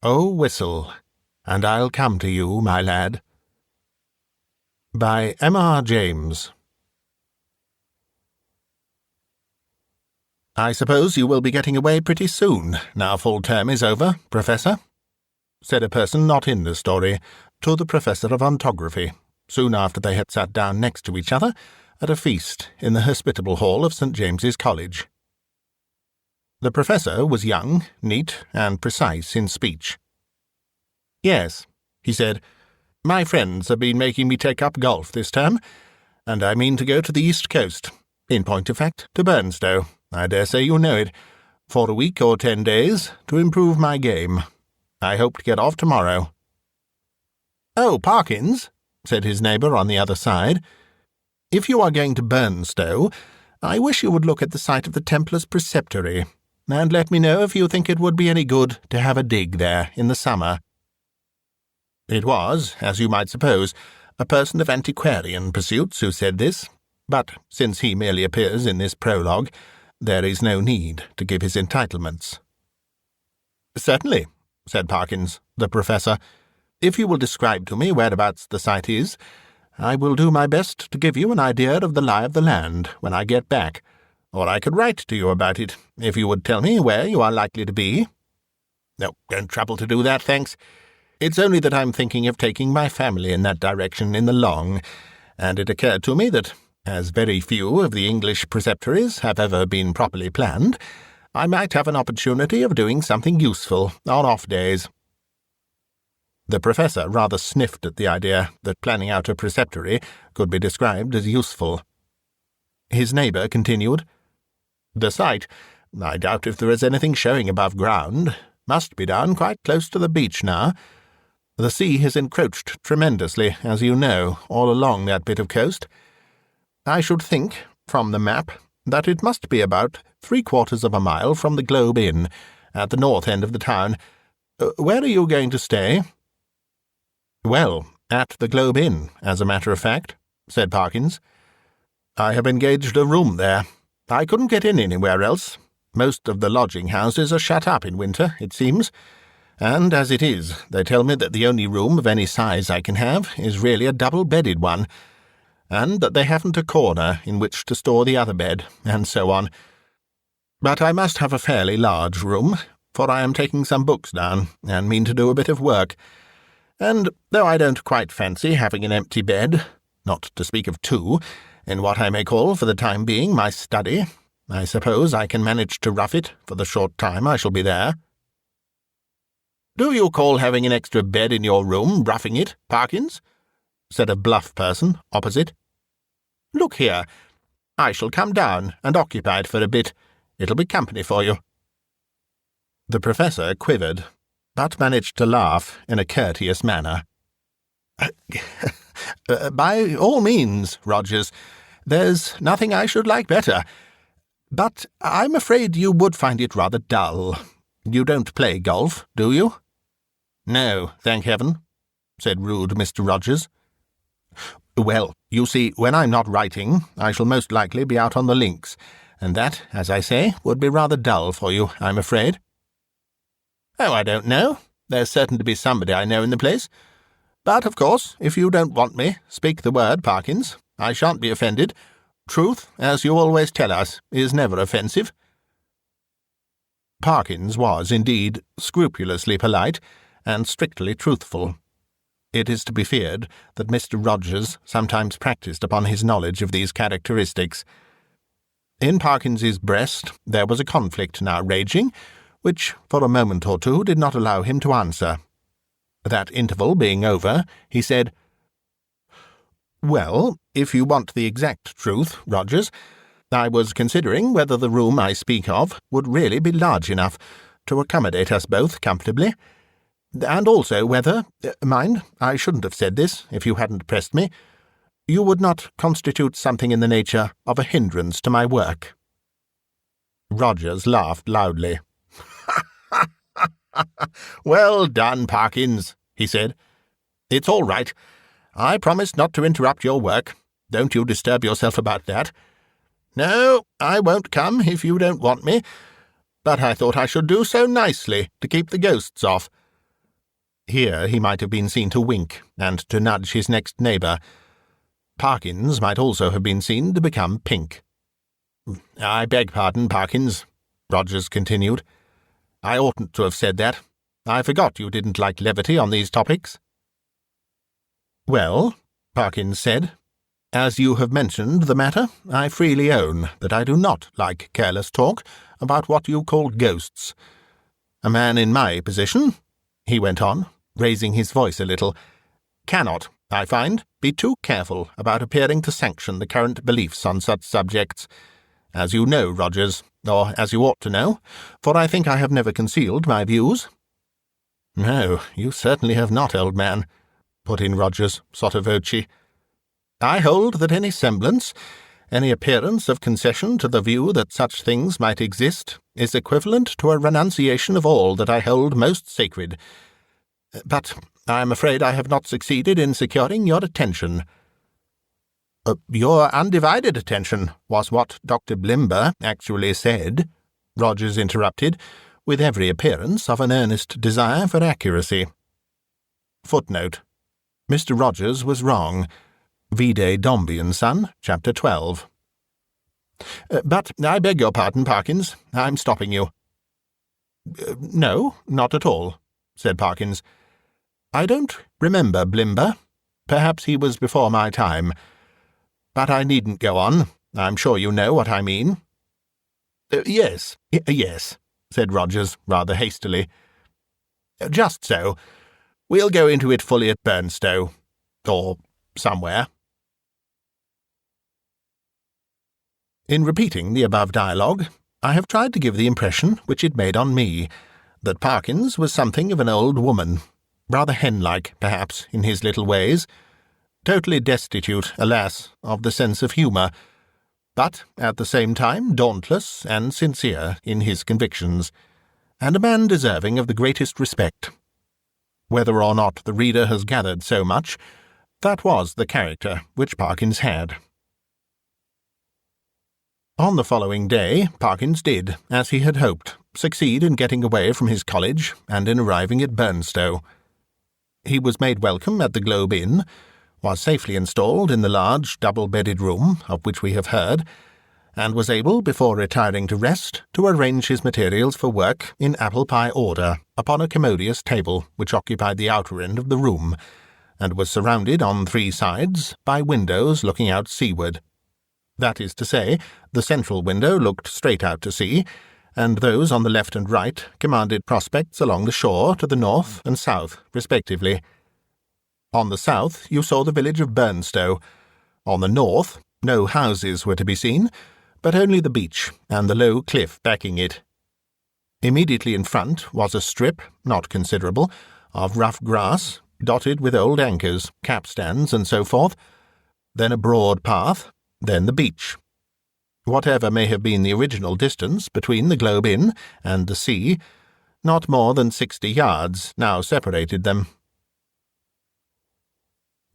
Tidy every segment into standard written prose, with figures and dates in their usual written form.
Oh, whistle, and I'll come to you, my lad. By M.R. James. I suppose you will be getting away pretty soon, now full term is over, Professor, said a person not in the story to the Professor of Ontography, soon after they had sat down next to each other at a feast in the hospitable hall of St. James's College. The Professor was young, neat, and precise in speech. "Yes," he said, "my friends have been making me take up golf this term, and I mean to go to the East Coast, in point of fact, to Burnstow, I dare say you know it, for a week or 10 days, to improve my game. I hope to get off tomorrow." "Oh, Parkins," said his neighbour on the other side, "if you are going to Burnstow, I wish you would look at the site of the Templars' Preceptory, and let me know if you think it would be any good to have a dig there in the summer." It was, as you might suppose, a person of antiquarian pursuits who said this, but since he merely appears in this prologue, there is no need to give his entitlements. "Certainly," said Parkins, the Professor. "If you will describe to me whereabouts the site is, I will do my best to give you an idea of the lie of the land when I get back, or I could write to you about it, if you would tell me where you are likely to be." "No, don't trouble to do that, thanks. It's only that I'm thinking of taking my family in that direction in the long, and it occurred to me that, as very few of the English preceptories have ever been properly planned, I might have an opportunity of doing something useful on off days." The Professor rather sniffed at the idea that planning out a preceptory could be described as useful. His neighbour continued, "The site, I doubt if there is anything showing above ground, must be down quite close to the beach now. The sea has encroached tremendously, as you know, all along that bit of coast. I should think, from the map, that it must be about 3/4 of a mile from the Globe Inn, at the north end of the town. Where are you going to stay?" "Well, at the Globe Inn, as a matter of fact," said Parkins. "I have engaged a room there. I couldn't get in anywhere else. Most of the lodging-houses are shut up in winter, it seems, and as it is, they tell me that the only room of any size I can have is really a double-bedded one, and that they haven't a corner in which to store the other bed, and so on. But I must have a fairly large room, for I am taking some books down, and mean to do a bit of work, and though I don't quite fancy having an empty bed, not to speak of two, in what I may call for the time being my study, I suppose I can manage to rough it for the short time I shall be there." "Do you call having an extra bed in your room roughing it, Parkins?" said a bluff person opposite. "Look here, I shall come down and occupy it for a bit. It'll be company for you." The Professor quivered, but managed to laugh in a courteous manner. "By all means, Rogers. There's nothing I should like better. But I'm afraid you would find it rather dull. You don't play golf, do you?" "No, thank heaven," said rude Mr. Rogers. "Well, you see, when I'm not writing, I shall most likely be out on the links, and that, as I say, would be rather dull for you, I'm afraid." "Oh, I don't know. There's certain to be somebody I know in the place. But, of course, if you don't want me, speak the word, Parkins. I shan't be offended. Truth, as you always tell us, is never offensive." Parkins was, indeed, scrupulously polite and strictly truthful. It is to be feared that Mr. Rogers sometimes practised upon his knowledge of these characteristics. In Parkins's breast there was a conflict now raging, which for a moment or two did not allow him to answer. That interval being over, he said, "Well, if you want the exact truth, Rogers, I was considering whether the room I speak of would really be large enough to accommodate us both comfortably, and also whether, mind, I shouldn't have said this if you hadn't pressed me, you would not constitute something in the nature of a hindrance to my work." Rogers laughed loudly. "Well done, Parkins," he said. "It's all right. I promise not to interrupt your work. Don't you disturb yourself about that. No, I won't come if you don't want me, but I thought I should do so nicely to keep the ghosts off. Here he might have been seen to wink and to nudge his next neighbour. Parkins might also have been seen to become pink. "I beg pardon, Parkins," Rogers continued. "I oughtn't to have said that. I forgot you didn't like levity on these topics." "Well," Parkins said, "as you have mentioned the matter, I freely own that I do not like careless talk about what you call ghosts. A man in my position," he went on, raising his voice a little, "cannot, I find, be too careful about appearing to sanction the current beliefs on such subjects. As you know, Rogers, or as you ought to know, for I think I have never concealed my views." "No, you certainly have not, old man," put in Rogers, sotto voce. "I hold that any semblance, any appearance of concession to the view that such things might exist, is equivalent to a renunciation of all that I hold most sacred. But I am afraid I have not succeeded in securing your attention." "Your undivided attention was what Dr. Blimber actually said," Rogers interrupted, with every appearance of an earnest desire for accuracy. Footnote: Mr. Rogers was wrong. Vide Dombey and Son, Chapter 12. "But I beg your pardon, Parkins. I'm stopping you." "No, not at all," said Parkins. "I don't remember Blimber. Perhaps he was before my time. But I needn't go on. I'm sure you know what I mean." Yes, said Rogers, rather hastily. "Just so. We'll go into it fully at Burnstow. Or somewhere." In repeating the above dialogue, I have tried to give the impression which it made on me, that Parkins was something of an old woman, rather hen-like, perhaps, in his little ways, totally destitute, alas, of the sense of humour, but at the same time dauntless and sincere in his convictions, and a man deserving of the greatest respect. Whether or not the reader has gathered so much, that was the character which Parkins had. On the following day, Parkins did, as he had hoped, succeed in getting away from his college and in arriving at Burnstow. He was made welcome at the Globe Inn, was safely installed in the large double-bedded room of which we have heard, and was able, before retiring to rest, to arrange his materials for work in apple-pie order upon a commodious table which occupied the outer end of the room, and was surrounded on 3 sides by windows looking out seaward. That is to say, the central window looked straight out to sea, and those on the left and right commanded prospects along the shore to the north and south, respectively. On the south you saw the village of Burnstow. On the north no houses were to be seen, but only the beach and the low cliff backing it. Immediately in front was a strip, not considerable, of rough grass, dotted with old anchors, capstans, and so forth, then a broad path, then the beach. Whatever may have been the original distance between the Globe Inn and the sea, not more than 60 yards now separated them.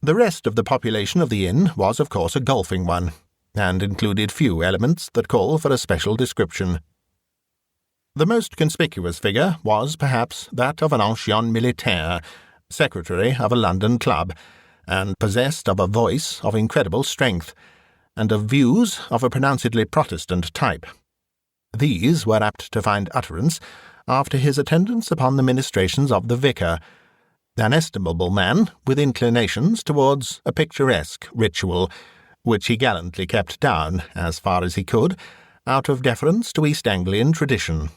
The rest of the population of the inn was, of course, a golfing one, and included few elements that call for a special description. The most conspicuous figure was, perhaps, that of an ancien militaire, secretary of a London club, and possessed of a voice of incredible strength, and of views of a pronouncedly Protestant type. These were apt to find utterance after his attendance upon the ministrations of the vicar, an estimable man with inclinations towards a picturesque ritual, which he gallantly kept down, as far as he could, out of deference to East Anglian tradition.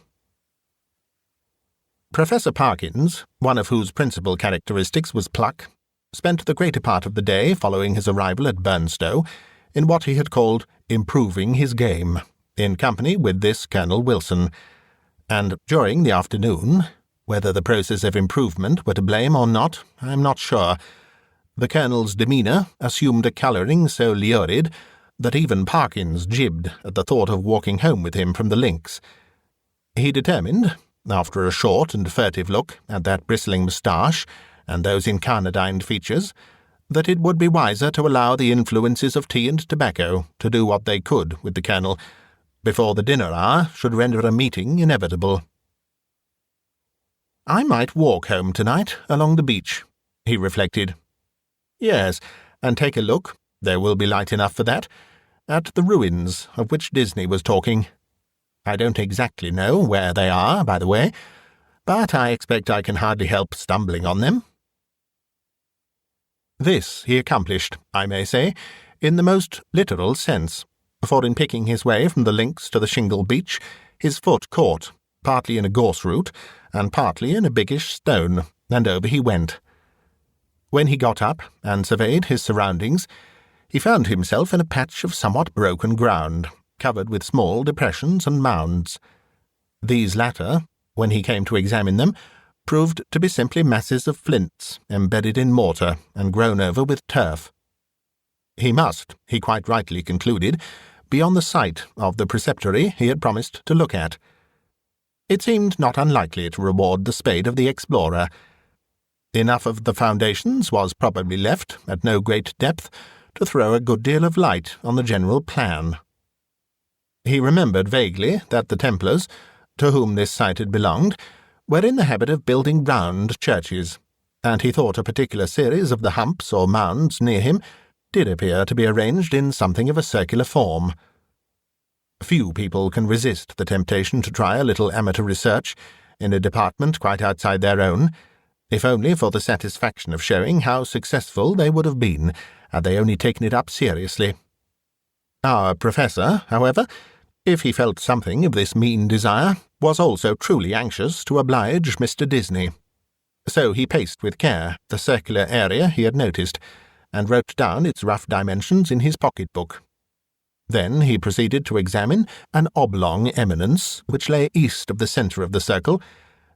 Professor Parkins, one of whose principal characteristics was pluck, spent the greater part of the day following his arrival at Burnstow in what he had called improving his game, in company with this Colonel Wilson, and during the afternoon, whether the process of improvement were to blame or not, I am not sure, the Colonel's demeanour assumed a colouring so lurid that even Parkins jibbed at the thought of walking home with him from the links. He determined, after a short and furtive look at that bristling moustache and those incarnadined features, that it would be wiser to allow the influences of tea and tobacco to do what they could with the Colonel, before the dinner hour should render a meeting inevitable. I might walk home tonight along the beach, he reflected. Yes, and take a look, there will be light enough for that, at the ruins of which Disney was talking. I don't exactly know where they are, by the way, but I expect I can hardly help stumbling on them. This he accomplished, I may say, in the most literal sense, for in picking his way from the links to the shingle beach, his foot caught, partly in a gorse root, and partly in a biggish stone, and over he went. When he got up and surveyed his surroundings, he found himself in a patch of somewhat broken ground, covered with small depressions and mounds. These latter, when he came to examine them, proved to be simply masses of flints embedded in mortar and grown over with turf. He must, he quite rightly concluded, be on the site of the preceptory he had promised to look at. It seemed not unlikely to reward the spade of the explorer. Enough of the foundations was probably left, at no great depth, to throw a good deal of light on the general plan. He remembered vaguely that the Templars, to whom this site had belonged, were in the habit of building round churches, and he thought a particular series of the humps or mounds near him did appear to be arranged in something of a circular form. Few people can resist the temptation to try a little amateur research in a department quite outside their own, if only for the satisfaction of showing how successful they would have been had they only taken it up seriously. Our professor, however, if he felt something of this mean desire, was also truly anxious to oblige Mr. Disney. So he paced with care the circular area he had noticed, and wrote down its rough dimensions in his pocket-book. Then he proceeded to examine an oblong eminence which lay east of the centre of the circle,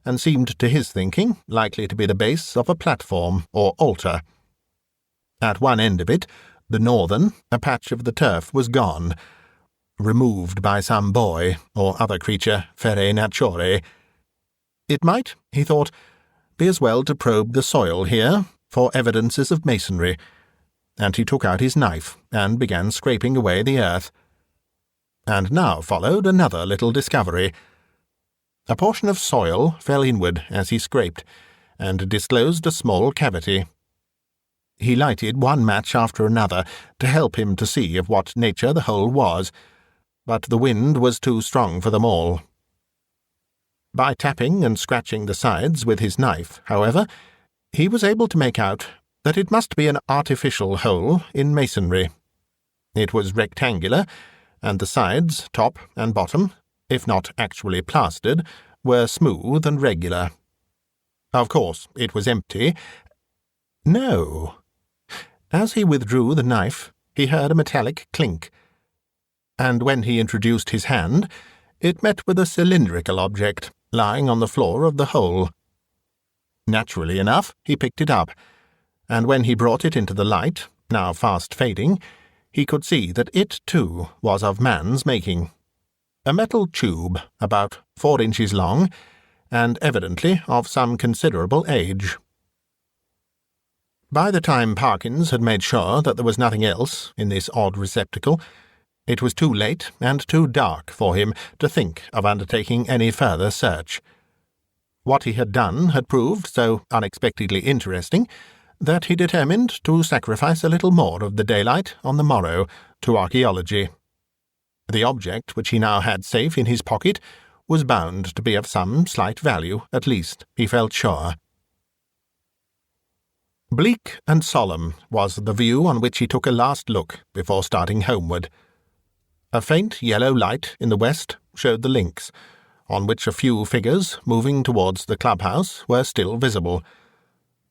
and seemed to his thinking likely to be the base of a platform or altar. At one end of it, the northern, a patch of the turf was gone, removed by some boy or other creature fere naturae. It might, he thought, be as well to probe the soil here for evidences of masonry, and he took out his knife and began scraping away the earth. And now followed another little discovery. A portion of soil fell inward as he scraped, and disclosed a small cavity. He lighted one match after another to help him to see of what nature the hole was, but the wind was too strong for them all. By tapping and scratching the sides with his knife, however, he was able to make out that it must be an artificial hole in masonry. It was rectangular, and the sides, top and bottom, if not actually plastered, were smooth and regular. Of course, it was empty. No. As he withdrew the knife, he heard a metallic clink, and when he introduced his hand, it met with a cylindrical object lying on the floor of the hole. Naturally enough, he picked it up, and when he brought it into the light, now fast fading, he could see that it, too, was of man's making. A metal tube, about 4 inches long, and evidently of some considerable age. By the time Parkins had made sure that there was nothing else in this odd receptacle, it was too late and too dark for him to think of undertaking any further search. What he had done had proved so unexpectedly interesting that he determined to sacrifice a little more of the daylight on the morrow to archaeology. The object which he now had safe in his pocket was bound to be of some slight value, at least, he felt sure. Bleak and solemn was the view on which he took a last look before starting homeward. A faint yellow light in the west showed the links, on which a few figures moving towards the clubhouse were still visible.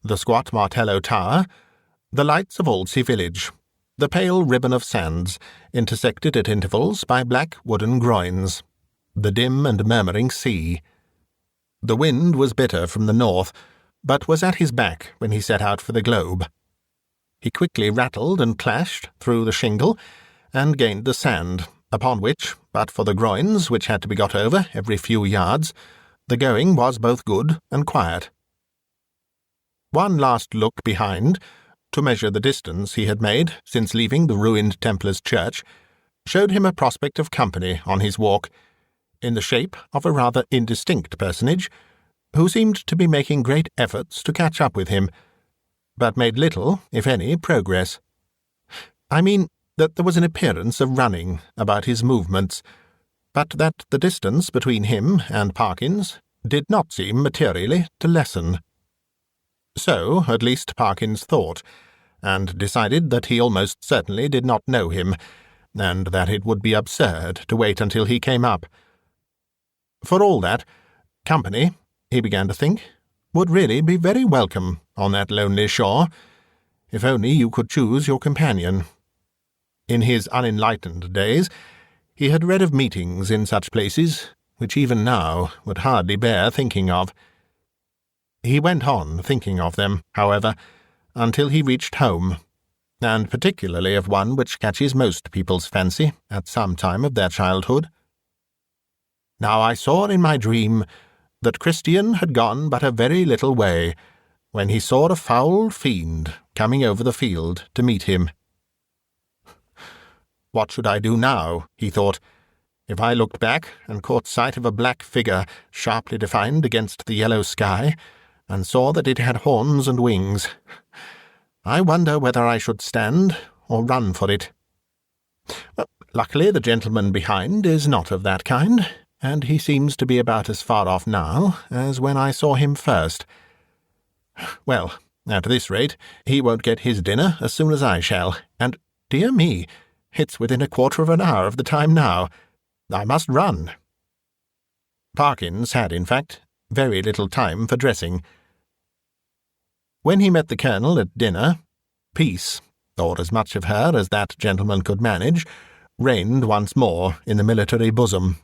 The squat Martello Tower, the lights of Aldsey village, the pale ribbon of sands, intersected at intervals by black wooden groins, the dim and murmuring sea. The wind was bitter from the north, but was at his back when he set out for the Globe. He quickly rattled and clashed through the shingle, and gained the sand, upon which, but for the groins which had to be got over every few yards, the going was both good and quiet. One last look behind, to measure the distance he had made since leaving the ruined Templars' church, showed him a prospect of company on his walk, in the shape of a rather indistinct personage, who seemed to be making great efforts to catch up with him, but made little, if any, progress. I mean that there was an appearance of running about his movements, but that the distance between him and Parkins did not seem materially to lessen. So, at least, Parkins thought, and decided that he almost certainly did not know him, and that it would be absurd to wait until he came up. For all that, company, he began to think, would really be very welcome on that lonely shore, if only you could choose your companion. In his unenlightened days, he had read of meetings in such places, which even now would hardly bear thinking of. He went on thinking of them, however, until he reached home, and particularly of one which catches most people's fancy at some time of their childhood. Now I saw in my dream that Christian had gone but a very little way, when he saw a foul fiend coming over the field to meet him. What should I do now, he thought, if I looked back and caught sight of a black figure sharply defined against the yellow sky, and saw that it had horns and wings? I wonder whether I should stand or run for it. Luckily the gentleman behind is not of that kind, and he seems to be about as far off now as when I saw him first. Well, at this rate, he won't get his dinner as soon as I shall, and, dear me, it's within a quarter of an hour of the time now. I must run. Parkins had, in fact, very little time for dressing. When he met the Colonel at dinner, peace, or as much of her as that gentleman could manage, reigned once more in the military bosom.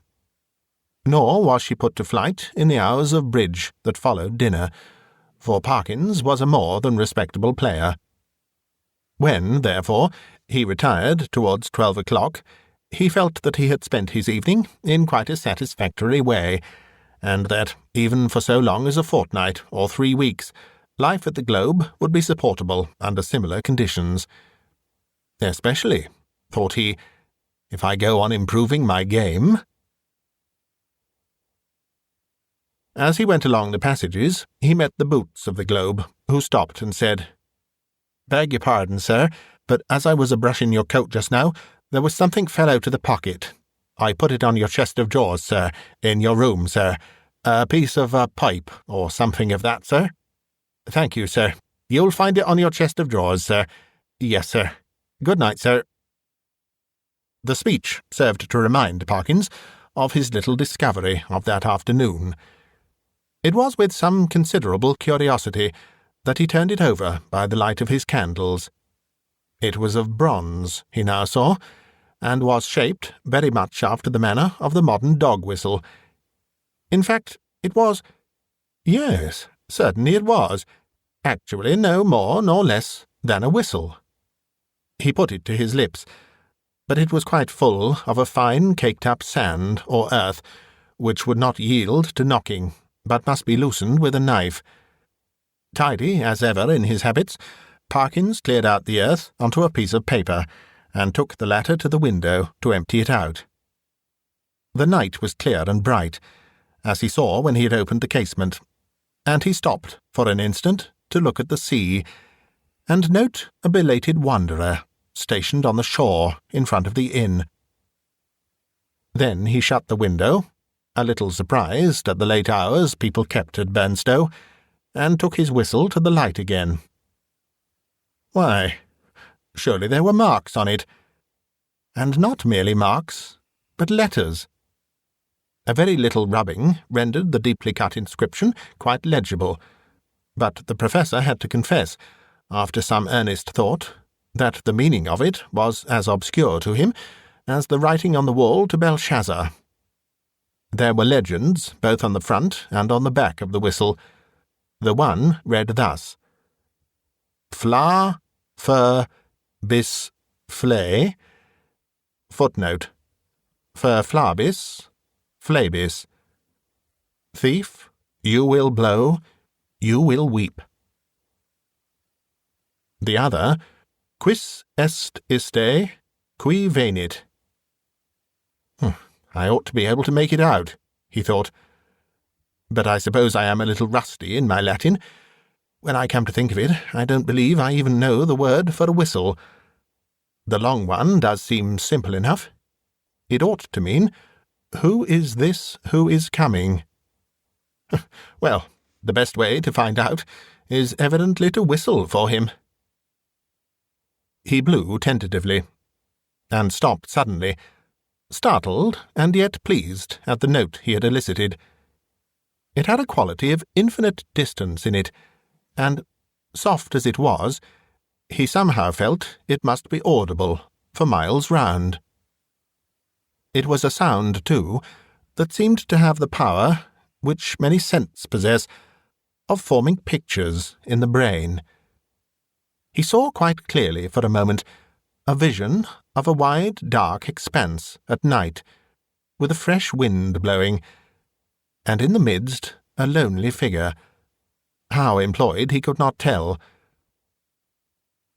Nor was she put to flight in the hours of bridge that followed dinner, for Parkins was a more than respectable player. When, therefore, he retired towards 12 o'clock, he felt that he had spent his evening in quite a satisfactory way, and that, even for so long as a fortnight or 3 weeks, life at the Globe would be supportable under similar conditions. Especially, thought he, if I go on improving my game. As he went along the passages, he met the boots of the Globe, who stopped and said, "Beg your pardon, sir, but as I was a-brushing your coat just now, there was something fell out of the pocket. I put it on your chest of drawers, sir, in your room, sir. A piece of a pipe, or something of that, sir." "Thank you, sir. You'll find it on your chest of drawers, sir." "Yes, sir. Good night, sir." The speech served to remind Parkins of his little discovery of that afternoon. It was with some considerable curiosity that he turned it over by the light of his candles. It was of bronze, he now saw, and was shaped very much after the manner of the modern dog-whistle. In fact, it was— yes, certainly it was— actually no more nor less than a whistle. He put it to his lips, but it was quite full of a fine caked-up sand or earth, which would not yield to knocking, but must be loosened with a knife. Tidy as ever in his habits, Parkins cleared out the earth onto a piece of paper, and took the latter to the window to empty it out. The night was clear and bright, as he saw when he had opened the casement, and he stopped for an instant to look at the sea, and note a belated wanderer stationed on the shore in front of the inn. Then he shut the window, a little surprised at the late hours people kept at Burnstow, and took his whistle to the light again. Why, surely there were marks on it, and not merely marks, but letters. A very little rubbing rendered the deeply cut inscription quite legible, but the Professor had to confess, after some earnest thought, that the meaning of it was as obscure to him as the writing on the wall to Belshazzar. There were legends both on the front and on the back of the whistle. The one read thus: Fla, Fur, Bis, Flay. Footnote: Fur flabis, flabis. Thief, you will blow, you will weep. The other, Quis est iste, qui venit. I ought to be able to make it out, he thought. But I suppose I am a little rusty in my Latin. When I come to think of it, I don't believe I even know the word for a whistle. The long one does seem simple enough. It ought to mean, 'Who is this who is coming?' Well, the best way to find out is evidently to whistle for him." He blew tentatively, and stopped suddenly, startled and yet pleased at the note he had elicited. It had a quality of infinite distance in it, and, soft as it was, he somehow felt it must be audible for miles round. It was a sound, too, that seemed to have the power, which many scents possess, of forming pictures in the brain. He saw quite clearly for a moment a vision of a wide, dark expanse at night, with a fresh wind blowing, and in the midst a lonely figure. How employed he could not tell.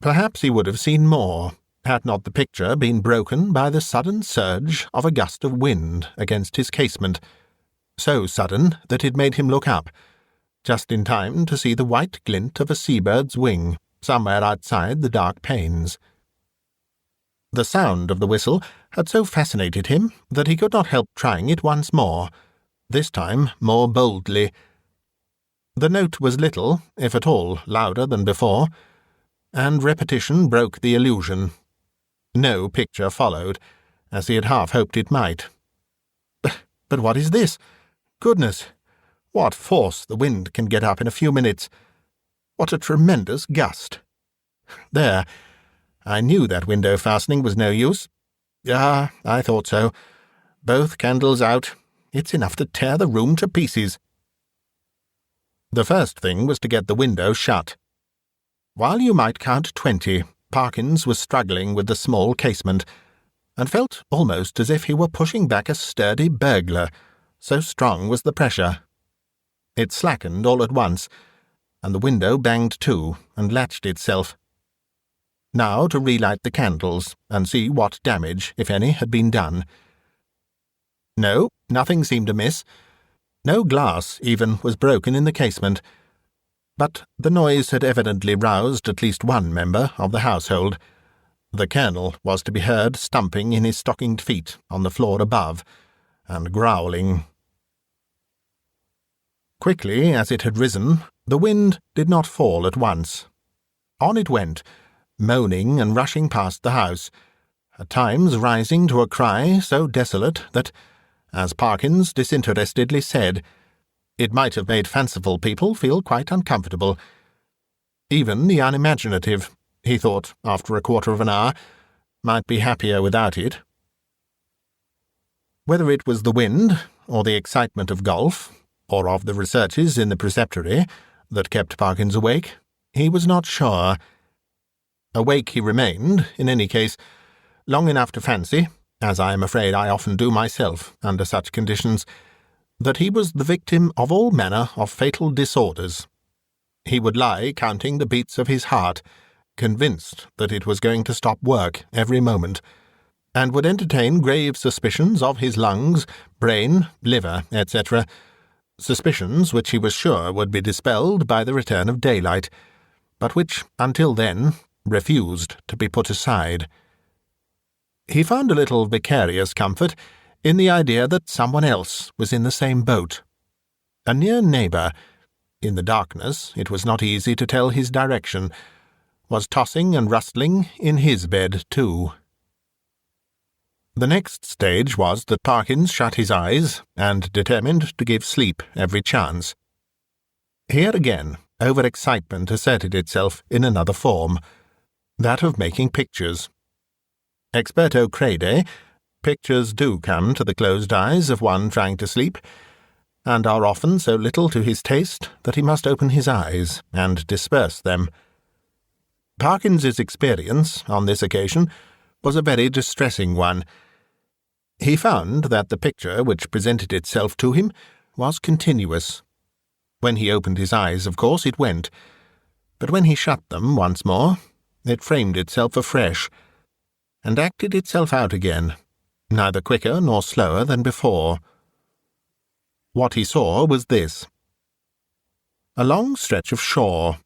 Perhaps he would have seen more, had not the picture been broken by the sudden surge of a gust of wind against his casement, so sudden that it made him look up, just in time to see the white glint of a seabird's wing somewhere outside the dark panes. The sound of the whistle had so fascinated him that he could not help trying it once more, this time more boldly. The note was little, if at all, louder than before, and repetition broke the illusion. No picture followed, as he had half hoped it might. But what is this? Goodness! What force the wind can get up in a few minutes! What a tremendous gust! There! I knew that window fastening was no use. Ah, I thought so. Both candles out. It's enough to tear the room to pieces. The first thing was to get the window shut. While you might count 20, Parkins was struggling with the small casement, and felt almost as if he were pushing back a sturdy burglar, so strong was the pressure. It slackened all at once, and the window banged to and latched itself. Now to relight the candles and see what damage, if any, had been done. No, nothing seemed amiss. No glass, even, was broken in the casement, but the noise had evidently roused at least one member of the household. The Colonel was to be heard stumping in his stockinged feet on the floor above, and growling. Quickly as it had risen, the wind did not fall at once. On it went, moaning and rushing past the house, at times rising to a cry so desolate that, as Parkins disinterestedly said, it might have made fanciful people feel quite uncomfortable. Even the unimaginative, he thought after a quarter of an hour, might be happier without it. Whether it was the wind, or the excitement of golf, or of the researches in the preceptory that kept Parkins awake, he was not sure. Awake he remained, in any case, long enough to fancy, as I am afraid I often do myself under such conditions, that he was the victim of all manner of fatal disorders. He would lie counting the beats of his heart, convinced that it was going to stop work every moment, and would entertain grave suspicions of his lungs, brain, liver, etc., suspicions which he was sure would be dispelled by the return of daylight, but which, until then, refused to be put aside. He found a little vicarious comfort in the idea that someone else was in the same boat. A near neighbour, in the darkness it was not easy to tell his direction, was tossing and rustling in his bed too. The next stage was that Parkins shut his eyes and determined to give sleep every chance. Here again, over-excitement asserted itself in another form, that of making pictures. Experto crede, pictures do come to the closed eyes of one trying to sleep, and are often so little to his taste that he must open his eyes and disperse them. Parkins's experience on this occasion was a very distressing one. He found that the picture which presented itself to him was continuous. When he opened his eyes, of course, it went, but when he shut them once more, it framed itself afresh, and acted itself out again, neither quicker nor slower than before. What he saw was this. A long stretch of shore,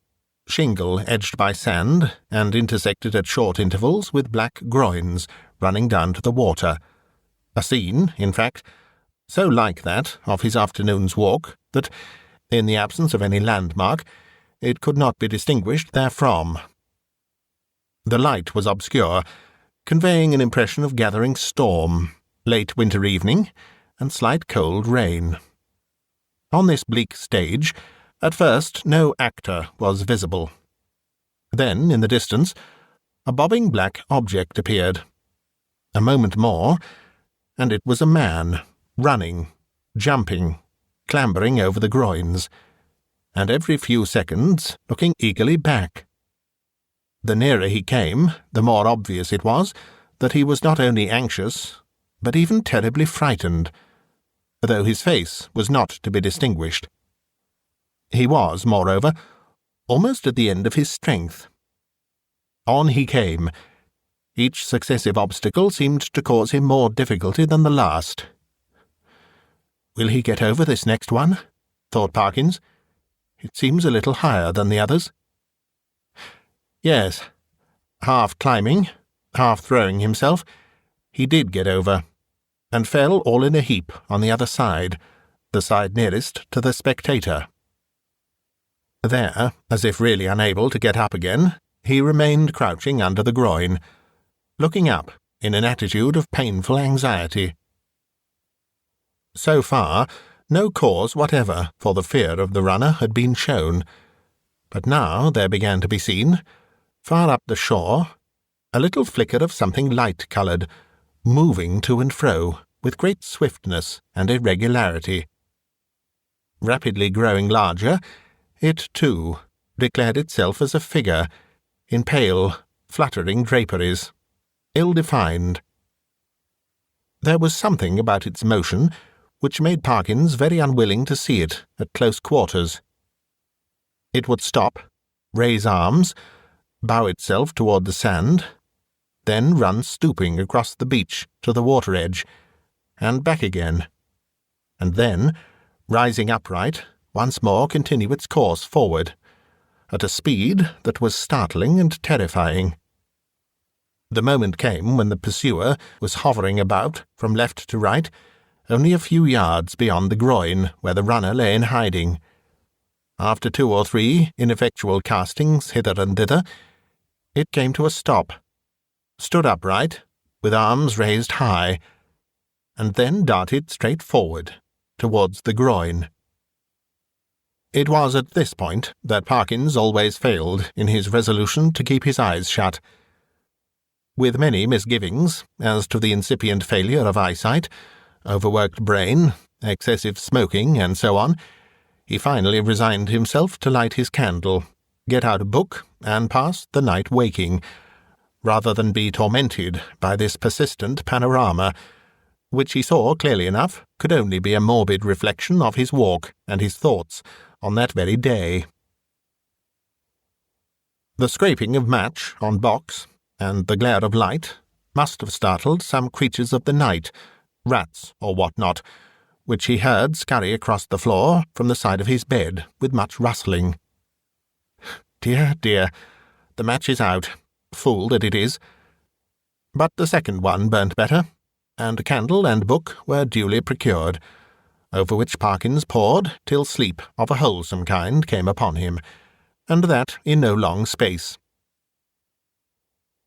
shingle edged by sand and intersected at short intervals with black groins running down to the water. A scene, in fact, so like that of his afternoon's walk that, in the absence of any landmark, it could not be distinguished therefrom. The light was obscure, conveying an impression of gathering storm, late winter evening, and slight cold rain. On this bleak stage, at first no actor was visible. Then, in the distance, a bobbing black object appeared. A moment more, and it was a man, running, jumping, clambering over the groins, and every few seconds looking eagerly back. The nearer he came, the more obvious it was that he was not only anxious, but even terribly frightened, though his face was not to be distinguished. He was, moreover, almost at the end of his strength. On he came. Each successive obstacle seemed to cause him more difficulty than the last. "Will he get over this next one?" thought Parkins. "It seems a little higher than the others." Yes, half climbing, half throwing himself, he did get over, and fell all in a heap on the other side, the side nearest to the spectator. There, as if really unable to get up again, he remained crouching under the groin, looking up in an attitude of painful anxiety. So far, no cause whatever for the fear of the runner had been shown, but now there began to be seen, far up the shore, a little flicker of something light-coloured, moving to and fro with great swiftness and irregularity. Rapidly growing larger, it, too, declared itself as a figure, in pale, fluttering draperies, ill-defined. There was something about its motion which made Parkins very unwilling to see it at close quarters. It would stop, raise arms, bow itself toward the sand, then run stooping across the beach to the water edge, and back again, and then, rising upright, once more continue its course forward, at a speed that was startling and terrifying. The moment came when the pursuer was hovering about, from left to right, only a few yards beyond the groin where the runner lay in hiding. After 2 or 3 ineffectual castings hither and thither, it came to a stop, stood upright, with arms raised high, and then darted straight forward, towards the groin. It was at this point that Parkins always failed in his resolution to keep his eyes shut. With many misgivings as to the incipient failure of eyesight, overworked brain, excessive smoking, and so on, he finally resigned himself to light his candle, get out a book, and pass the night waking, rather than be tormented by this persistent panorama, which he saw clearly enough could only be a morbid reflection of his walk and his thoughts on that very day. The scraping of match on box and the glare of light must have startled some creatures of the night, rats or what not, which he heard scurry across the floor from the side of his bed with much rustling. Dear, dear, the match is out, fool that it is. But the second one burnt better, and candle and book were duly procured, over which Parkins pored till sleep of a wholesome kind came upon him, and that in no long space.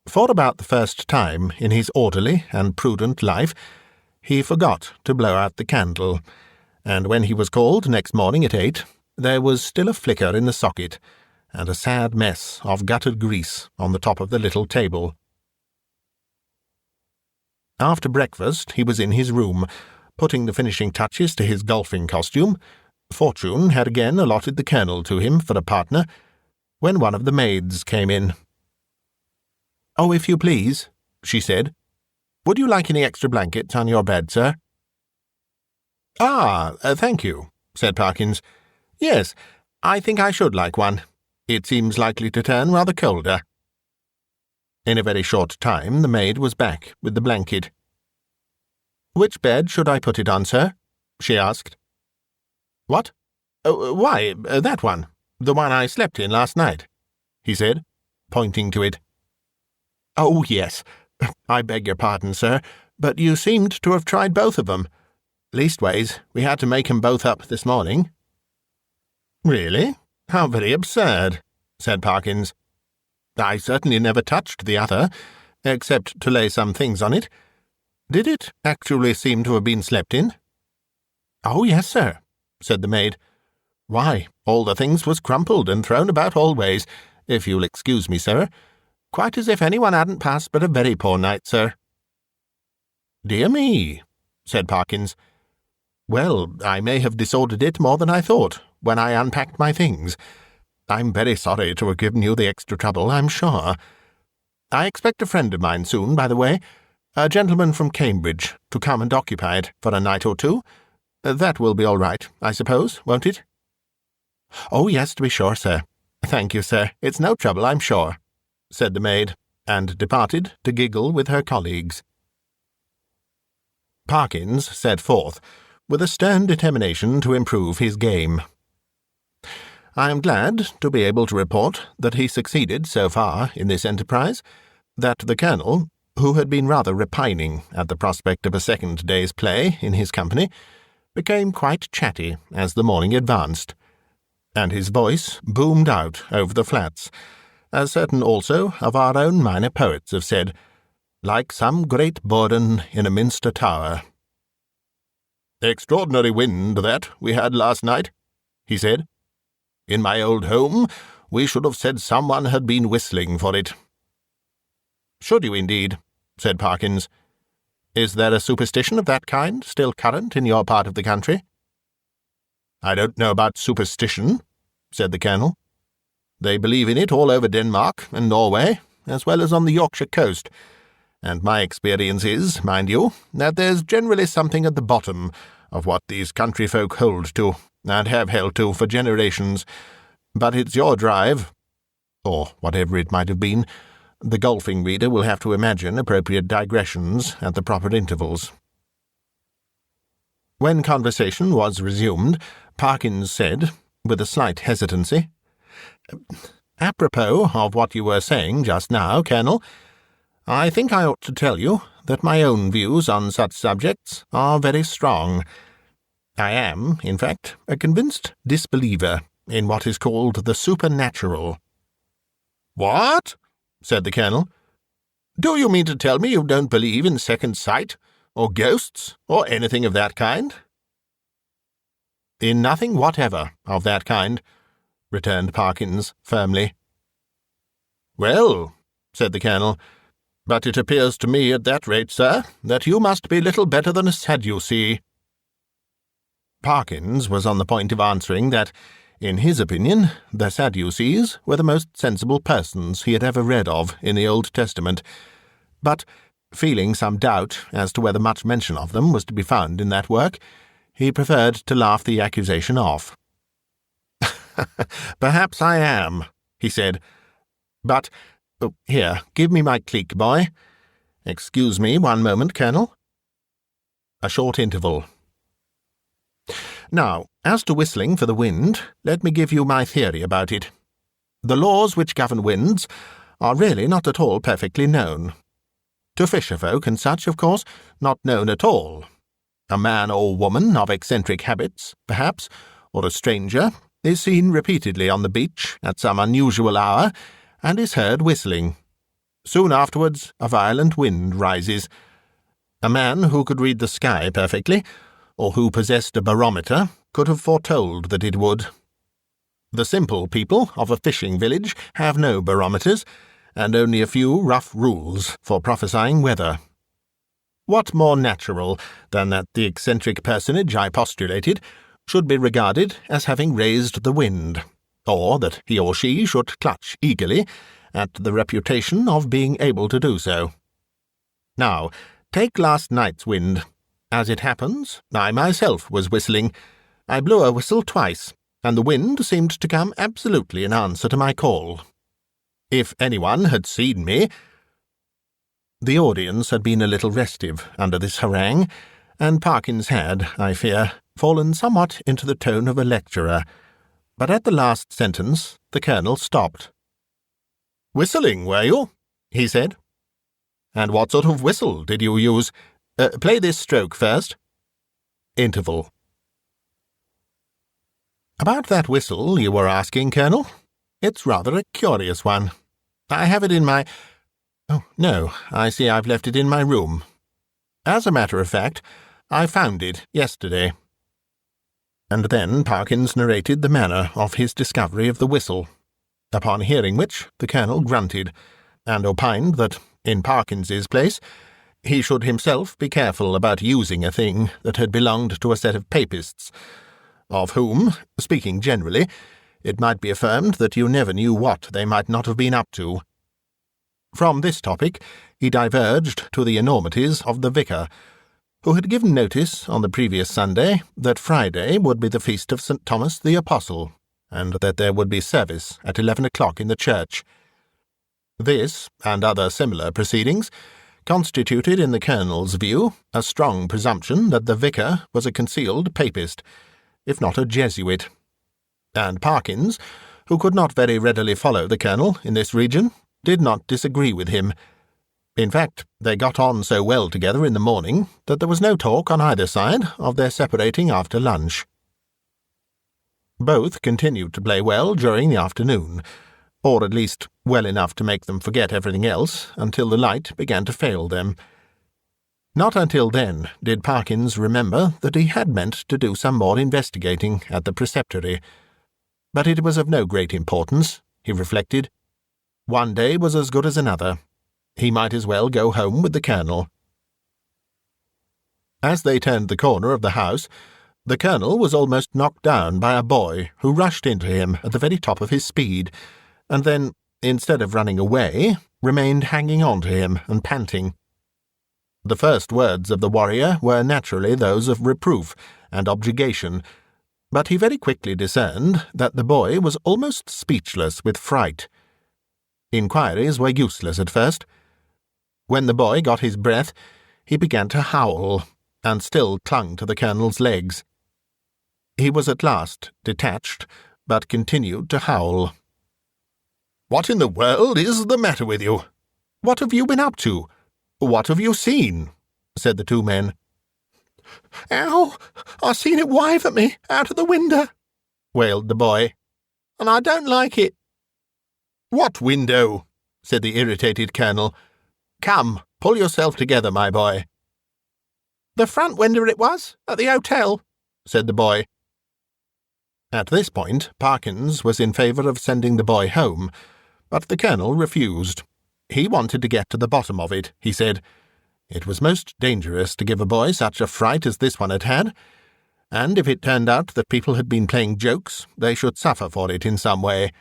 For about the first time in his orderly and prudent life, he forgot to blow out the candle, and when he was called next morning at 8, there was still a flicker in the socket, and a sad mess of guttered grease on the top of the little table. After breakfast he was in his room, putting the finishing touches to his golfing costume. Fortune had again allotted the Colonel to him for a partner, when one of the maids came in. "Oh, if you please," she said, "would you like any extra blankets on your bed, sir?" Thank you," said Parkins. "Yes, I think I should like one. It seems likely to turn rather colder." In a very short time the maid was back with the blanket. "Which bed should I put it on, sir?" she asked. What? Why, that one. The one I slept in last night, he said, pointing to it. Oh, yes. I beg your pardon, sir, but you seemed to have tried both of them. Leastways, we had to make 'em both up this morning. Really? How very absurd, said Parkins. I certainly never touched the other, except to lay some things on it. Did it actually seem to have been slept in? Oh, yes, sir, said the maid. Why, all the things was crumpled and thrown about all ways, if you'll excuse me, sir. Quite as if anyone hadn't passed but a very poor night, sir. Dear me, said Parkins. Well, I may have disordered it more than I thought, when I unpacked my things. I'm very sorry to have given you the extra trouble, I'm sure. I expect a friend of mine soon, by the way, a gentleman from Cambridge, to come and occupy it for a night or two. That will be all right, I suppose, won't it? Oh, yes, to be sure, sir. Thank you, sir. It's no trouble, I'm sure, said the maid, and departed to giggle with her colleagues. Parkins set forth, with a stern determination to improve his game. I am glad to be able to report that he succeeded so far in this enterprise, that the Colonel, who had been rather repining at the prospect of a second day's play in his company, became quite chatty as the morning advanced, and his voice boomed out over the flats, as certain also of our own minor poets have said, like some great burden in a minster tower. Extraordinary wind, that we had last night, he said. In my old home, we should have said someone had been whistling for it. Should you indeed? Said Parkins. Is there a superstition of that kind still current in your part of the country? I don't know about superstition, said the Colonel. They believe in it all over Denmark and Norway, as well as on the Yorkshire coast, and my experience is, mind you, that there's generally something at the bottom of what these country folk hold to, and have held to for generations. But it's your drive, or whatever it might have been. The golfing reader will have to imagine appropriate digressions at the proper intervals. When conversation was resumed, Parkins said, with a slight hesitancy, Apropos of what you were saying just now, Colonel, I think I ought to tell you that my own views on such subjects are very strong. I am, in fact, a convinced disbeliever in what is called the supernatural. What? Said the Colonel. Do you mean to tell me you don't believe in second sight, or ghosts, or anything of that kind? In nothing whatever of that kind, returned Parkins firmly. Well, said the Colonel, but it appears to me at that rate, sir, that you must be little better than a Sadducee. Parkins was on the point of answering that, in his opinion, the Sadducees were the most sensible persons he had ever read of in the Old Testament, but, feeling some doubt as to whether much mention of them was to be found in that work, he preferred to laugh the accusation off. Perhaps I am, he said, but, here, give me my cleek, boy. Excuse me 1 moment, Colonel. A short interval. Now, as to whistling for the wind, let me give you my theory about it. The laws which govern winds are really not at all perfectly known. To fisherfolk and such, of course, not known at all. A man or woman of eccentric habits, perhaps, or a stranger, is seen repeatedly on the beach at some unusual hour, and is heard whistling. Soon afterwards, a violent wind rises. A man who could read the sky perfectly, or who possessed a barometer, could have foretold that it would. The simple people of a fishing village have no barometers, and only a few rough rules for prophesying weather. What more natural than that the eccentric personage I postulated should be regarded as having raised the wind, or that he or she should clutch eagerly at the reputation of being able to do so. Now, take last night's wind. As it happens, I myself was whistling. I blew a whistle twice, and the wind seemed to come absolutely in answer to my call. If anyone had seen me— The audience had been a little restive under this harangue, and Parkins had, I fear, fallen somewhat into the tone of a lecturer, but at the last sentence the Colonel stopped. "Whistling, were you?" he said. "And what sort of whistle did you use? Play this stroke first." Interval. "About that whistle you were asking, Colonel? It's rather a curious one. I have it in my— Oh, no, I see I've left it in my room. As a matter of fact, I found it yesterday." And then Parkins narrated the manner of his discovery of the whistle, upon hearing which the Colonel grunted, and opined that, in Parkins's place, he should himself be careful about using a thing that had belonged to a set of papists, of whom, speaking generally, it might be affirmed that you never knew what they might not have been up to. From this topic he diverged to the enormities of the vicar, who had given notice on the previous Sunday that Friday would be the feast of St. Thomas the Apostle, and that there would be service at 11 o'clock in the church. This, and other similar proceedings, constituted in the Colonel's view a strong presumption that the vicar was a concealed papist, if not a Jesuit. And Parkins, who could not very readily follow the Colonel in this region, did not disagree with him. In fact, they got on so well together in the morning that there was no talk on either side of their separating after lunch. Both continued to play well during the afternoon, or at least well enough to make them forget everything else until the light began to fail them. Not until then did Parkins remember that he had meant to do some more investigating at the preceptory. But it was of no great importance, he reflected. One day was as good as another. He might as well go home with the Colonel. As they turned the corner of the house, the Colonel was almost knocked down by a boy who rushed into him at the very top of his speed, and then, instead of running away, remained hanging on to him and panting. The first words of the warrior were naturally those of reproof and objurgation, but he very quickly discerned that the boy was almost speechless with fright. Inquiries were useless at first. When the boy got his breath, he began to howl, and still clung to the Colonel's legs. He was at last detached, but continued to howl. "What in the world is the matter with you? What have you been up to? What have you seen?" said the two men. "Ow! I seen it wave at me out of the window," wailed the boy, "and I don't like it." "What window?" said the irritated Colonel. "Come, pull yourself together, my boy." "The front window it was, at the hotel," said the boy. At this point Parkins was in favour of sending the boy home, but the Colonel refused. He wanted to get to the bottom of it, he said. It was most dangerous to give a boy such a fright as this one had had, and if it turned out that people had been playing jokes, they should suffer for it in some way.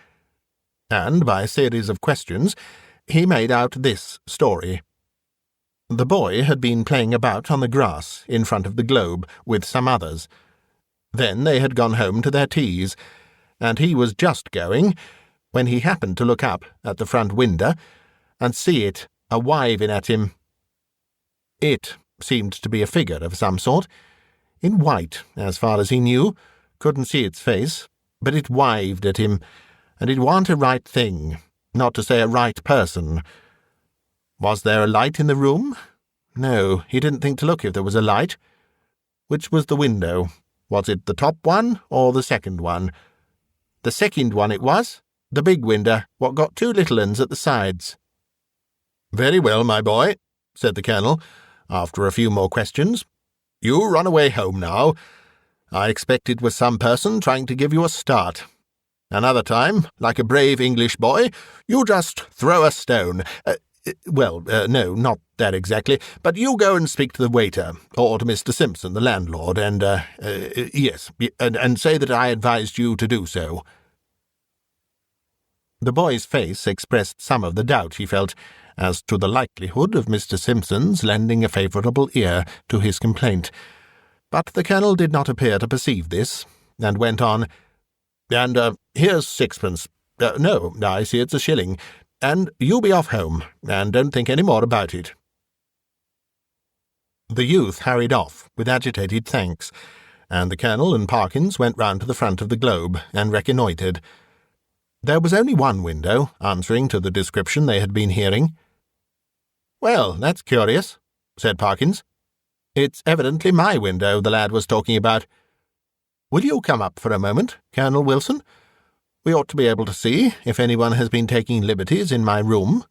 And by a series of questions, he made out this story. The boy had been playing about on the grass in front of the globe with some others. Then they had gone home to their teas, and he was just going when he happened to look up at the front window and see it a-wiving at him. It seemed to be a figure of some sort, in white, as far as he knew, couldn't see its face, but it wived at him, and it warn't a right thing, not to say a right person. Was there a light in the room? No, he didn't think to look if there was a light. Which was the window? Was it the top one or the second one? The second one it was, the big window, what got two little uns at the sides. "Very well, my boy," said the Colonel, after a few more questions. "You run away home now. I expect it was some person trying to give you a start. Another time, like a brave English boy, you just throw a stone. No, not that exactly, but you go and speak to the waiter, or to Mr. Simpson, the landlord, and say that I advised you to do so." The boy's face expressed some of the doubt he felt as to the likelihood of Mr. Simpson's lending a favourable ear to his complaint, but the Colonel did not appear to perceive this, and went on, "And here's sixpence. No, I see it's a shilling. And you be off home, and don't think any more about it." The youth hurried off with agitated thanks, and the Colonel and Parkins went round to the front of the globe and reconnoitred. There was only one window, answering to the description they had been hearing. "Well, that's curious," said Parkins. "It's evidently my window the lad was talking about. Will you come up for a moment, Colonel Wilson? We ought to be able to see if anyone has been taking liberties in my room."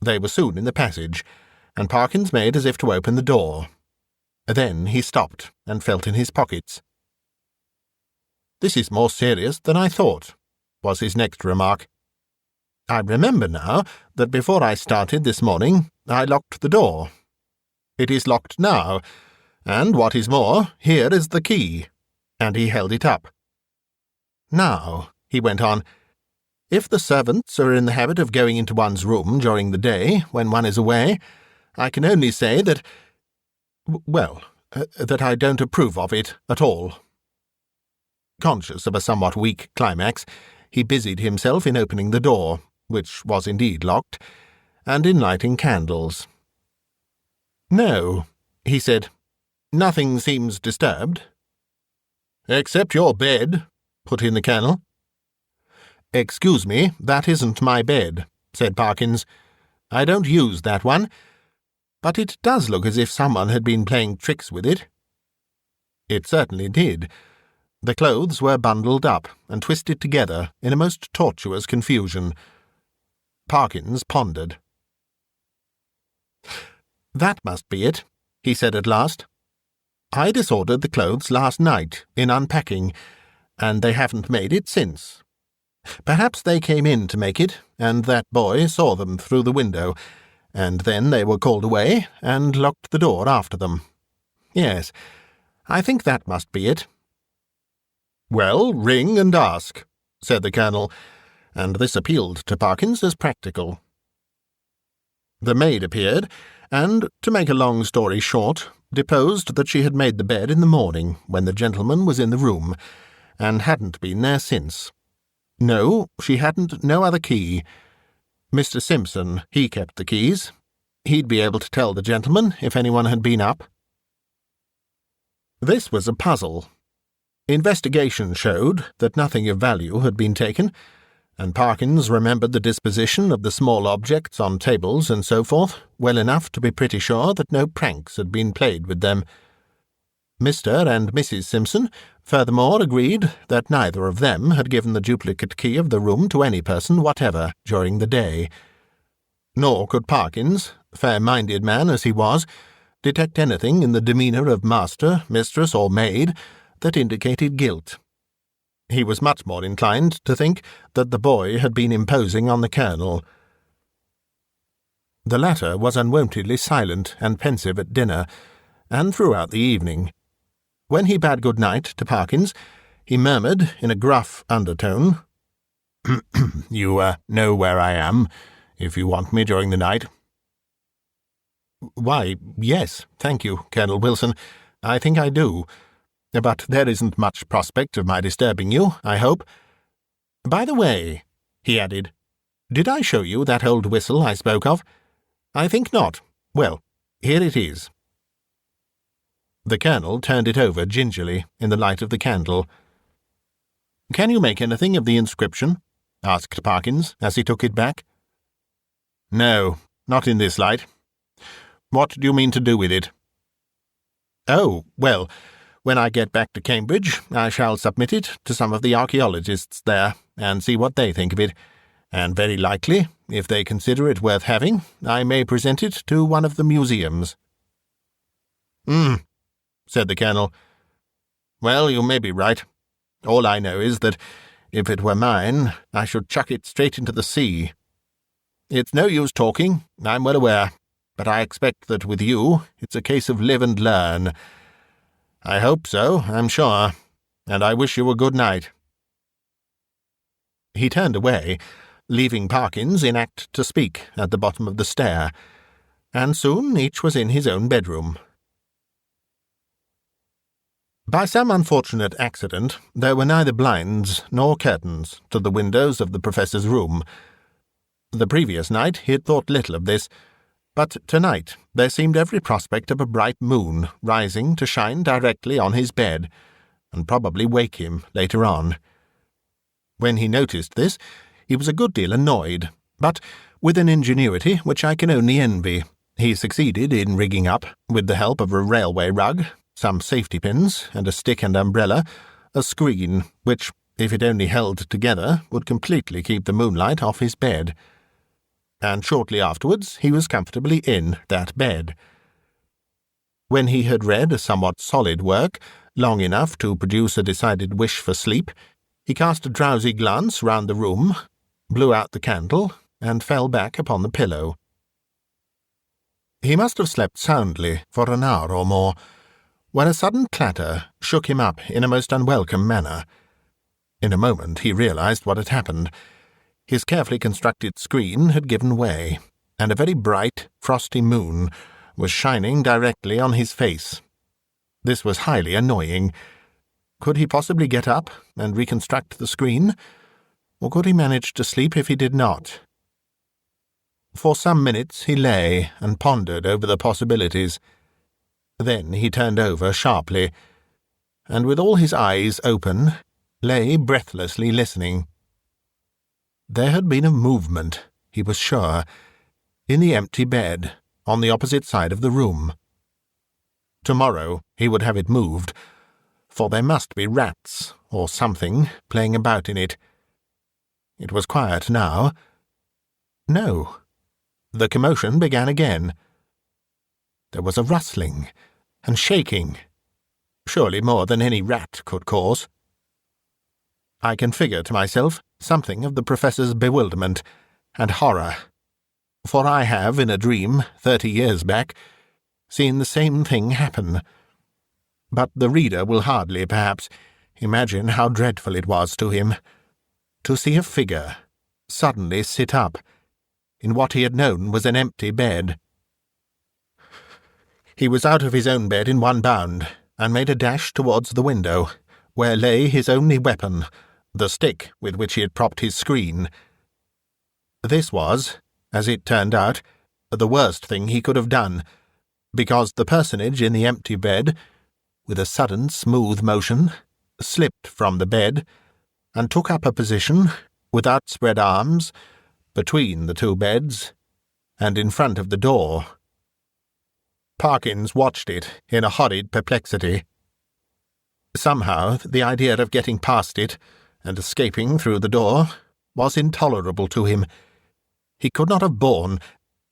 They were soon in the passage, and Parkins made as if to open the door. Then he stopped and felt in his pockets. "This is more serious than I thought," was his next remark. "I remember now that before I started this morning I locked the door. It is locked now, and what is more, here is the key," and he held it up. "Now," he went on, "if the servants are in the habit of going into one's room during the day when one is away, I can only say that, that I don't approve of it at all." Conscious of a somewhat weak climax, he busied himself in opening the door, which was indeed locked, and in lighting candles. "No," he said, "nothing seems disturbed." "Except your bed," put in the Colonel. "Excuse me, that isn't my bed," said Parkins. "I don't use that one, but it does look as if someone had been playing tricks with it." It certainly did. The clothes were bundled up and twisted together in a most tortuous confusion. Parkins pondered. "That must be it," he said at last. "I disordered the clothes last night in unpacking, and they haven't made it since. Perhaps they came in to make it, and that boy saw them through the window, and then they were called away and locked the door after them. Yes, I think that must be it." "Well, ring and ask," said the Colonel, and this appealed to Parkins as practical. The maid appeared, and, to make a long story short, deposed that she had made the bed in the morning when the gentleman was in the room, and hadn't been there since. No, she hadn't no other key. Mr. Simpson, he kept the keys. He'd be able to tell the gentleman if anyone had been up. This was a puzzle. Investigation showed that nothing of value had been taken, and Parkins remembered the disposition of the small objects on tables and so forth well enough to be pretty sure that no pranks had been played with them. Mr. and Mrs. Simpson furthermore agreed that neither of them had given the duplicate key of the room to any person whatever during the day. Nor could Parkins, fair-minded man as he was, detect anything in the demeanour of master, mistress, or maid that indicated guilt. He was much more inclined to think that the boy had been imposing on the Colonel. The latter was unwontedly silent and pensive at dinner, and throughout the evening. When he bade good night to Parkins, he murmured in a gruff undertone, "You know where I am, if you want me during the night." "Why, yes, thank you, Colonel Wilson. I think I do. But there isn't much prospect of my disturbing you, I hope. By the way," he added, "did I show you that old whistle I spoke of? I think not. Well, here it is." The Colonel turned it over gingerly in the light of the candle. "Can you make anything of the inscription?" asked Parkins as he took it back. "No, not in this light. What do you mean to do with it?" "Oh, well, when I get back to Cambridge I shall submit it to some of the archaeologists there and see what they think of it, and very likely, if they consider it worth having, I may present it to one of the museums." Said the Colonel. "Well, you may be right. All I know is that, if it were mine, I should chuck it straight into the sea. It's no use talking, I'm well aware, but I expect that with you it's a case of live and learn. I hope so, I'm sure, and I wish you a good night." He turned away, leaving Parkins in act to speak at the bottom of the stair, and soon each was in his own bedroom. By some unfortunate accident, there were neither blinds nor curtains to the windows of the Professor's room. The previous night he had thought little of this, But tonight there seemed every prospect of a bright moon rising to shine directly on his bed, and probably wake him later on. When he noticed this, he was a good deal annoyed, but with an ingenuity which I can only envy, he succeeded in rigging up, with the help of a railway rug, some safety pins, and a stick and umbrella, a screen which, if it only held together, would completely keep the moonlight off his bed. And shortly afterwards he was comfortably in that bed. When he had read a somewhat solid work, long enough to produce a decided wish for sleep, he cast a drowsy glance round the room, blew out the candle, and fell back upon the pillow. He must have slept soundly for an hour or more, when a sudden clatter shook him up in a most unwelcome manner. In a moment he realized what had happened. His carefully constructed screen had given way, and a very bright, frosty moon was shining directly on his face. This was highly annoying. Could he possibly get up and reconstruct the screen, or could he manage to sleep if he did not? For some minutes he lay and pondered over the possibilities. Then he turned over sharply, and with all his eyes open, lay breathlessly listening. There had been a movement, he was sure, in the empty bed, on the opposite side of the room. Tomorrow he would have it moved, for there must be rats, or something, playing about in it. It was quiet now. No. The commotion began again. There was a rustling and shaking, surely more than any rat could cause. I can figure to myself something of the professor's bewilderment and horror, for I have, in a dream 30 years back, seen the same thing happen. But the reader will hardly, perhaps, imagine how dreadful it was to him to see a figure suddenly sit up in what he had known was an empty bed. He was out of his own bed in one bound, and made a dash towards the window, where lay his only weapon, the stick with which he had propped his screen. This was, as it turned out, the worst thing he could have done, because the personage in the empty bed, with a sudden smooth motion, slipped from the bed, and took up a position, with outspread arms, between the two beds, and in front of the door. Parkins watched it in a horrid perplexity. Somehow the idea of getting past it, and escaping through the door, was intolerable to him. He could not have borne,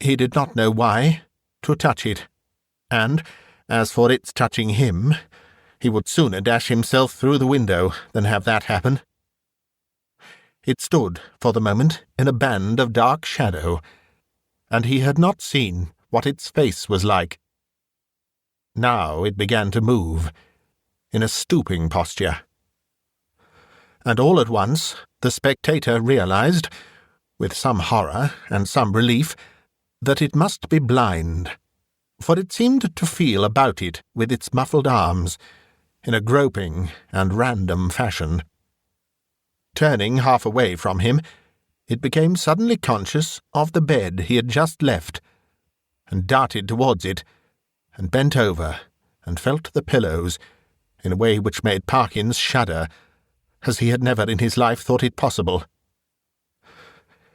he did not know why, to touch it, and, as for its touching him, he would sooner dash himself through the window than have that happen. It stood, for the moment, in a band of dark shadow, and he had not seen what its face was like. Now it began to move, in a stooping posture. And all at once the spectator realized, with some horror and some relief, that it must be blind, for it seemed to feel about it with its muffled arms, in a groping and random fashion. Turning half away from him, it became suddenly conscious of the bed he had just left, and darted towards it, and bent over, and felt the pillows, in a way which made Parkins shudder, as he had never in his life thought it possible.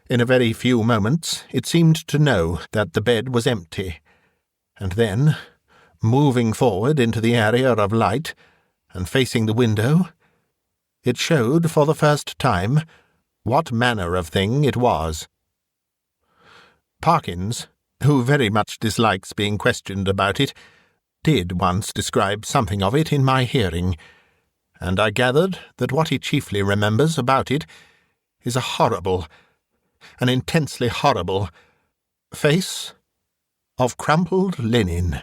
In a very few moments it seemed to know that the bed was empty, and then, moving forward into the area of light, and facing the window, it showed for the first time what manner of thing it was. Parkins, who very much dislikes being questioned about it, did once describe something of it in my hearing, and I gathered that what he chiefly remembers about it is a horrible, an intensely horrible, face of crumpled linen.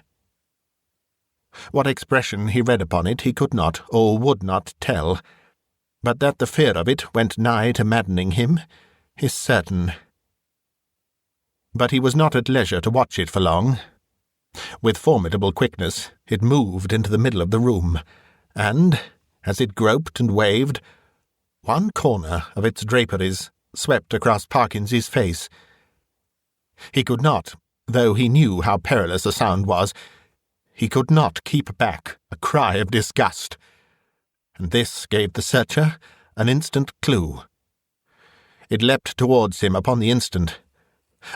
What expression he read upon it he could not or would not tell, but that the fear of it went nigh to maddening him is certain. But he was not at leisure to watch it for long. With formidable quickness it moved into the middle of the room, and, as it groped and waved, one corner of its draperies swept across Parkins's face. He could not, though he knew how perilous the sound was, he could not keep back a cry of disgust, and this gave the searcher an instant clue. It leapt towards him upon the instant,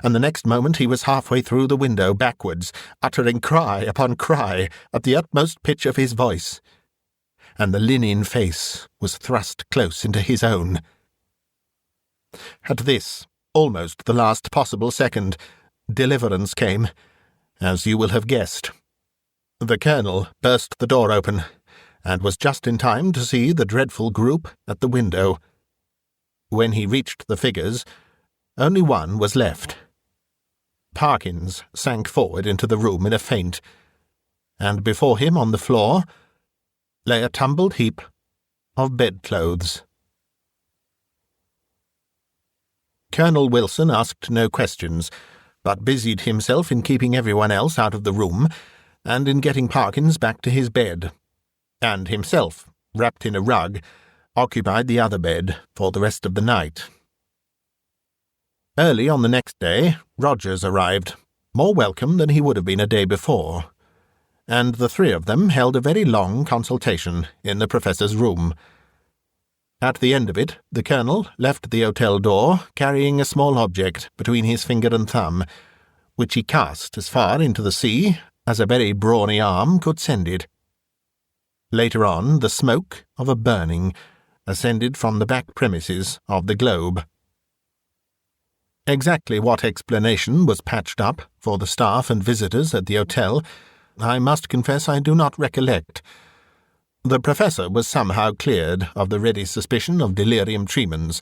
and the next moment he was halfway through the window backwards, uttering cry upon cry at the utmost pitch of his voice, and the linen face was thrust close into his own. At this, almost the last possible second, deliverance came, as you will have guessed. The Colonel burst the door open, and was just in time to see the dreadful group at the window. When he reached the figures, only one was left. Parkins sank forward into the room in a faint, and before him on the floor lay a tumbled heap of bedclothes. Colonel Wilson asked no questions, but busied himself in keeping everyone else out of the room, and in getting Parkins back to his bed, and himself, wrapped in a rug, occupied the other bed for the rest of the night. Early on the next day, Rogers arrived, more welcome than he would have been a day before, and the three of them held a very long consultation in the Professor's room. At the end of it, the Colonel left the hotel door, carrying a small object between his finger and thumb, which he cast as far into the sea as a very brawny arm could send it. Later on, the smoke of a burning ascended from the back premises of the Globe. Exactly what explanation was patched up for the staff and visitors at the hotel, I must confess I do not recollect. The Professor was somehow cleared of the ready suspicion of delirium tremens,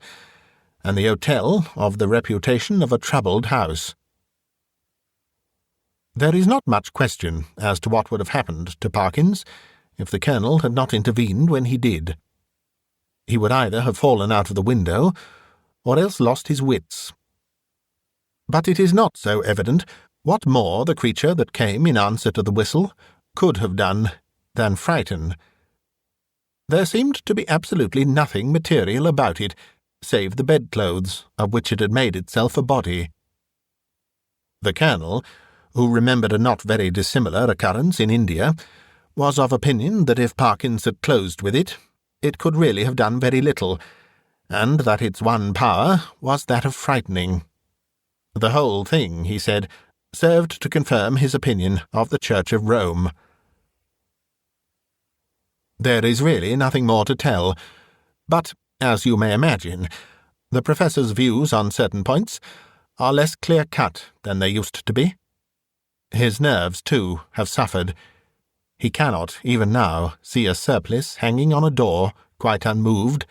and the hotel of the reputation of a troubled house. There is not much question as to what would have happened to Parkins if the Colonel had not intervened when he did. He would either have fallen out of the window, or else lost his wits. But it is not so evident what more the creature that came in answer to the whistle could have done than frighten. There seemed to be absolutely nothing material about it, save the bedclothes, of which it had made itself a body. The Colonel, who remembered a not very dissimilar occurrence in India, was of opinion that if Parkins had closed with it, it could really have done very little, and that its one power was that of frightening. The whole thing, he said, served to confirm his opinion of the Church of Rome. There is really nothing more to tell, but, as you may imagine, the Professor's views on certain points are less clear-cut than they used to be. His nerves, too, have suffered. He cannot, even now, see a surplice hanging on a door, quite unmoved,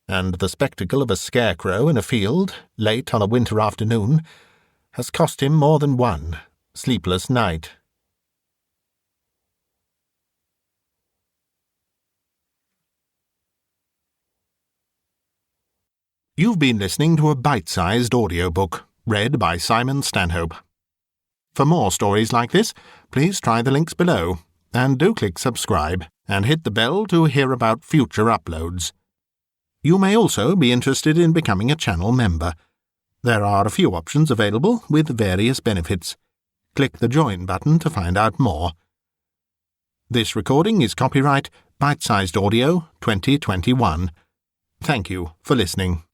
and the spectacle of a scarecrow in a field, late on a winter afternoon, has cost him more than one sleepless night. You've been listening to a bite-sized audiobook, read by Simon Stanhope. For more stories like this, please try the links below, and do click subscribe, and hit the bell to hear about future uploads. You may also be interested in becoming a channel member. There are a few options available with various benefits. Click the Join button to find out more. This recording is copyright Bitesized Audio 2021. Thank you for listening.